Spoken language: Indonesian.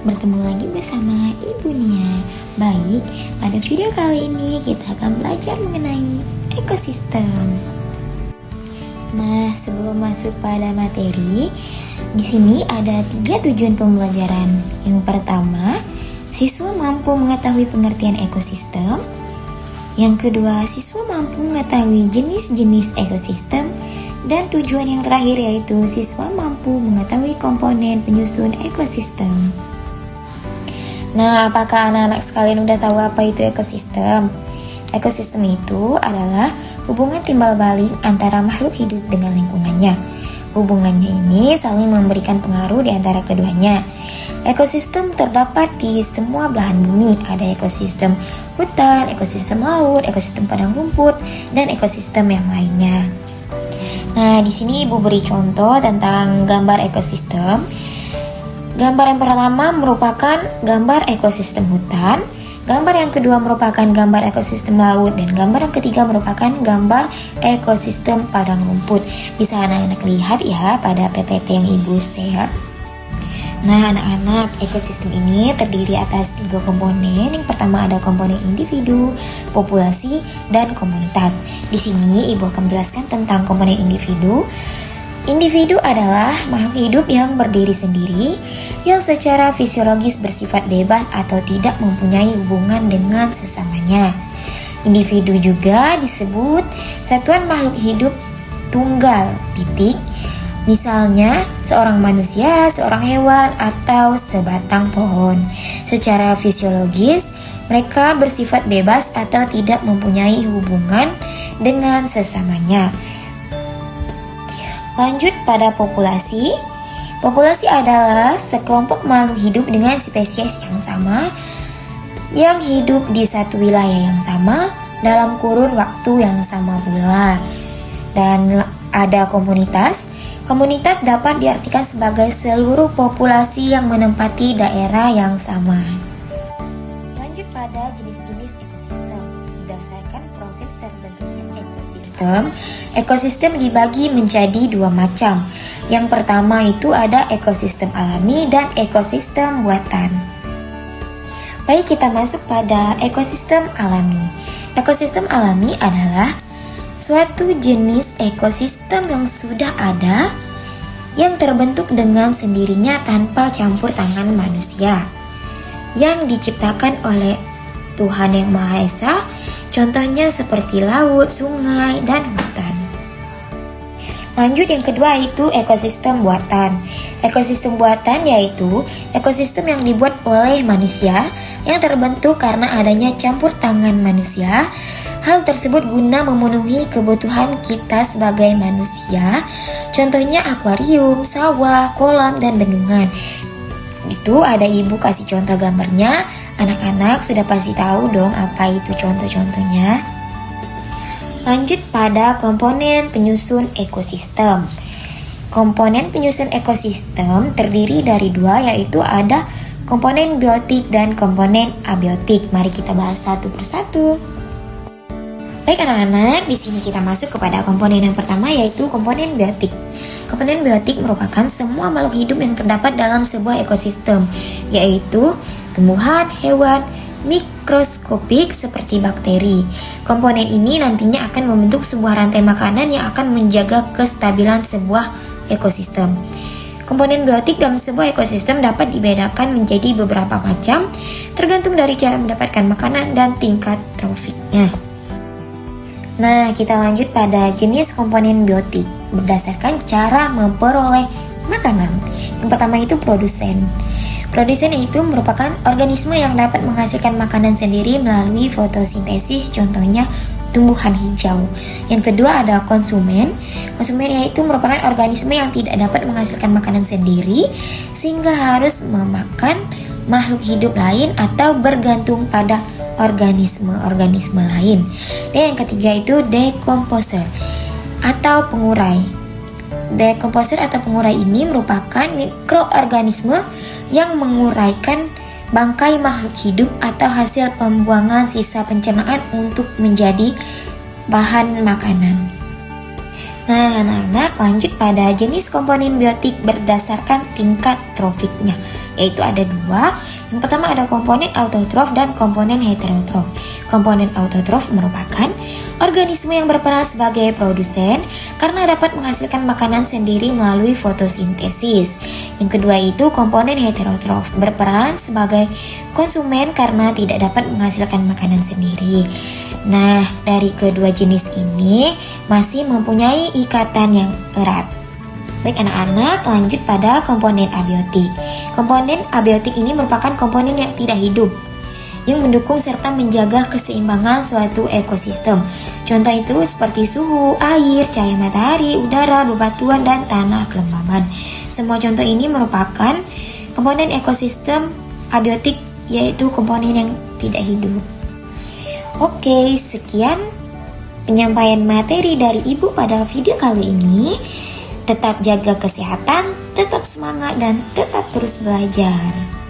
bertemu lagi bersama Ibu Nia. Baik, pada video kali ini kita akan belajar mengenai ekosistem. Nah, sebelum masuk pada materi, di sini ada 3 tujuan pembelajaran. Yang pertama, siswa mampu mengetahui pengertian ekosistem. Yang kedua, siswa mampu mengetahui jenis-jenis ekosistem. Dan tujuan yang terakhir yaitu siswa mampu mengetahui komponen penyusun ekosistem. Nah, apakah anak-anak sekalian udah tahu apa itu ekosistem? Ekosistem itu adalah hubungan timbal balik antara makhluk hidup dengan lingkungannya. Hubungannya ini saling memberikan pengaruh di antara keduanya. Ekosistem terdapat di semua belahan bumi. Ada ekosistem hutan, ekosistem laut, ekosistem padang rumput, dan ekosistem yang lainnya. Nah, di sini Ibu beri contoh tentang gambar ekosistem. Gambar yang pertama merupakan gambar ekosistem hutan, gambar yang kedua merupakan gambar ekosistem laut, dan gambar yang ketiga merupakan gambar ekosistem padang rumput. Bisa anak-anak lihat ya pada PPT yang Ibu share. Nah, anak-anak, ekosistem ini terdiri atas 3 komponen. Yang pertama ada komponen individu, populasi, dan komunitas. Di sini Ibu akan menjelaskan tentang komponen individu. Individu adalah makhluk hidup yang berdiri sendiri, yang secara fisiologis bersifat bebas atau tidak mempunyai hubungan dengan sesamanya. Individu juga disebut satuan makhluk hidup tunggal, titik. Misalnya, seorang manusia, seorang hewan, atau sebatang pohon. Secara fisiologis, mereka bersifat bebas atau tidak mempunyai hubungan dengan sesamanya. Lanjut pada populasi. Populasi adalah sekelompok makhluk hidup dengan spesies yang sama, yang hidup di satu wilayah yang sama, dalam kurun waktu yang sama pula. Dan ada komunitas. Komunitas dapat diartikan sebagai seluruh populasi yang menempati daerah yang sama. Lanjut pada jenis-jenis ekosistem. Berdasarkan proses terbentuknya ekosistem dibagi menjadi 2 macam. Yang pertama itu ada ekosistem alami dan ekosistem buatan. Baik, kita masuk pada ekosistem alami. Ekosistem alami adalah suatu jenis ekosistem yang sudah ada, yang terbentuk dengan sendirinya tanpa campur tangan manusia, yang diciptakan oleh Tuhan Yang Maha Esa, contohnya seperti laut, sungai, dan hutan. Lanjut yang kedua itu ekosistem buatan. Ekosistem buatan yaitu ekosistem yang dibuat oleh manusia, yang terbentuk karena adanya campur tangan manusia. Hal tersebut guna memenuhi kebutuhan kita sebagai manusia. Contohnya akuarium, sawah, kolam, dan bendungan. Itu ada Ibu kasih contoh gambarnya. Anak-anak sudah pasti tahu dong apa itu contoh-contohnya. Lanjut pada komponen penyusun ekosistem. Komponen penyusun ekosistem terdiri dari 2, yaitu ada komponen biotik dan komponen abiotik. Mari kita bahas satu persatu. Baik anak-anak, di sini kita masuk kepada komponen yang pertama yaitu komponen biotik. Komponen biotik merupakan semua makhluk hidup yang terdapat dalam sebuah ekosistem, yaitu tumbuhan, hewan, mikroskopik seperti bakteri. Komponen ini nantinya akan membentuk sebuah rantai makanan yang akan menjaga kestabilan sebuah ekosistem. Komponen biotik dalam sebuah ekosistem dapat dibedakan menjadi beberapa macam, tergantung dari cara mendapatkan makanan dan tingkat trofiknya. Nah, kita lanjut pada jenis komponen biotik berdasarkan cara memperoleh makanan. Yang pertama itu produsen. Produsen itu merupakan organisme yang dapat menghasilkan makanan sendiri melalui fotosintesis, contohnya tumbuhan hijau. Yang kedua ada konsumen. Konsumen yaitu merupakan organisme yang tidak dapat menghasilkan makanan sendiri, sehingga harus memakan makhluk hidup lain atau bergantung pada organisme lain. Dan yang ketiga itu dekomposer atau pengurai. Dekomposer atau pengurai ini merupakan mikroorganisme yang menguraikan bangkai makhluk hidup atau hasil pembuangan sisa pencernaan untuk menjadi bahan makanan. Nah, anak-anak lanjut pada jenis komponen biotik berdasarkan tingkat trofiknya. yaitu ada dua. Yang pertama ada komponen autotrof dan komponen heterotrof. Komponen autotrof merupakan organisme yang berperan sebagai produsen karena dapat menghasilkan makanan sendiri melalui fotosintesis. Yang kedua itu komponen heterotrof, berperan sebagai konsumen karena tidak dapat menghasilkan makanan sendiri. Nah, dari kedua jenis ini masih mempunyai ikatan yang erat. Baik anak-anak, lanjut pada komponen abiotik. Komponen abiotik ini merupakan komponen yang tidak hidup, yang mendukung serta menjaga keseimbangan suatu ekosistem. Contoh itu seperti suhu, air, cahaya matahari, udara, bebatuan, dan tanah kelembaban. Semua contoh ini merupakan komponen ekosistem abiotik, yaitu komponen yang tidak hidup. Oke, sekian penyampaian materi dari Ibu pada video kali ini. Tetap jaga kesehatan, tetap semangat, dan tetap terus belajar.